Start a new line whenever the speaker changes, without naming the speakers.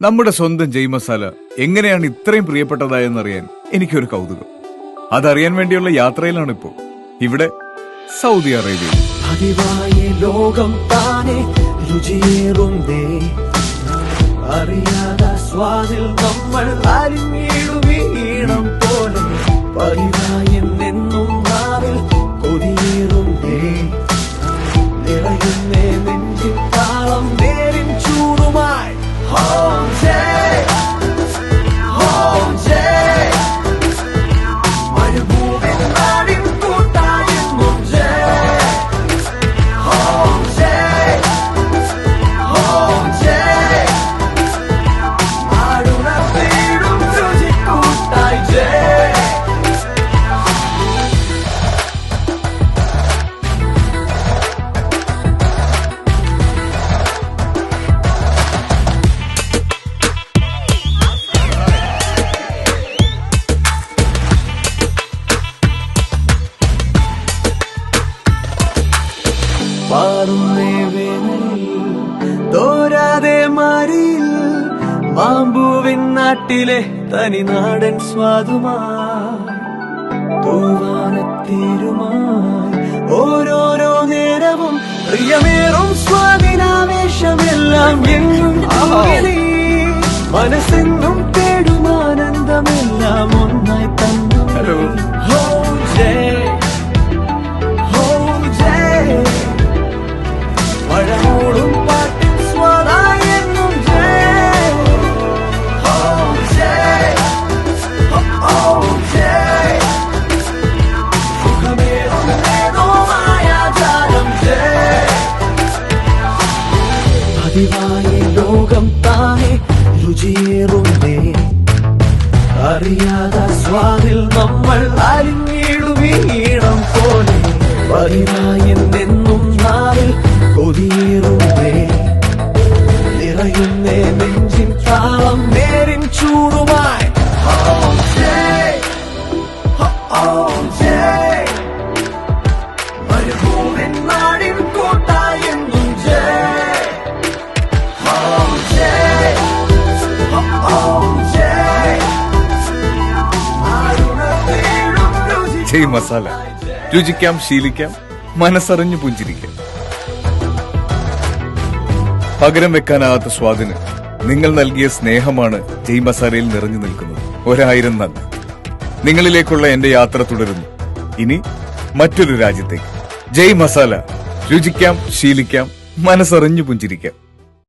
നമ്മുടെ സ്വന്തം ജയ് മസാല എങ്ങനെയാണ് ഇത്രയും പ്രിയപ്പെട്ടതായെന്നറിയാൻ എനിക്കൊരു കൗതുകം. അതറിയാൻ വേണ്ടിയുള്ള യാത്രയിലാണിപ്പോ. ഇവിടെ സൗദി അറേബ്യയിൽ
പതിവായി ലോകം താനെ രുചിയേറുന്നേ, അറിയാതെ സ്വാദിൽ നമ്മൾ അലിഞ്ഞിടുവീണം പോലെ. പതിവായി എന്നെന്നും നാവിൽ കൊതിയേറുന്നേ, നിറയുന്നേ നെഞ്ചിൽ താളം നേരിൻ ചൂടുമായി. Home Jay, Home Jay, മരുഭൂമിൻ നാടിൻ കൂട്ടായെന്നും Jay. Home Jay, Home Jay, നാടുണർത്തിയിടും രുചിക്കൂട്ടായി Jay. പാറുന്നേ വേനലിൽ തോരാതെ മാറിയിൽ മാമ്പൂവിൻ നാട്ടിലെ തനിനാടൻ സ്വാദുമായി, തൂവാനത്തീരുമായി ഓരോരോ നേരവും പ്രിയമേറും സ്വാദിനാവേശമെല്ലാം എങ്ങും നീ. മനസ്സെന്നും തേടും ആനന്ദമെല്ലാം ഒന്നായി തന്നു. Home Jay, Home Jay, മഴമൂടും പാട്ടിൻ സ്വാദായെന്നും Jay. Home Jay, Home Jay, സുഖമേറുന്നേതോ മായാജാലം Jay. പതിവായി ലോകം താനെ രുചിയേറുന്നേ, അറിയാതെ സ്വാദിൽ നമ്മൾ അലിഞ്ഞിടുവീണം പോലെ. പതിവായി എന്നെന്നും നാവിൽ കൊതിയേറുന്നേ, നിറയുന്നേ നെഞ്ചിൻ താളം നേരിൻ ചൂടുമായി. Home Jay, Home Jay, മരുഭൂമിൻ നാടിൻ കൂട്ടായെന്നും Jay. Home Jay, Home Jay, നാടുണർത്തിയിടും
ജയ് മസാല. രുചിക്കാം, ശീലിക്കാം, മനസ്സറിഞ്ഞു പുഞ്ചിരിക്കാം. പകരം വെക്കാനാകാത്ത സ്വാദിന് നിങ്ങൾ നൽകിയ സ്നേഹമാണ് ജയ് മസാലയിൽ നിറഞ്ഞു നിൽക്കുന്നത്. 1000 നന്ദി. നിങ്ങളിലേക്കുള്ള എന്റെ യാത്ര തുടരുന്നു. ഇനി മറ്റൊരു രാജ്യത്തേക്ക്. ജയ് മസാല. രുചിക്കാം, ശീലിക്കാം, മനസ്സറിഞ്ഞു പുഞ്ചിരിക്കാം.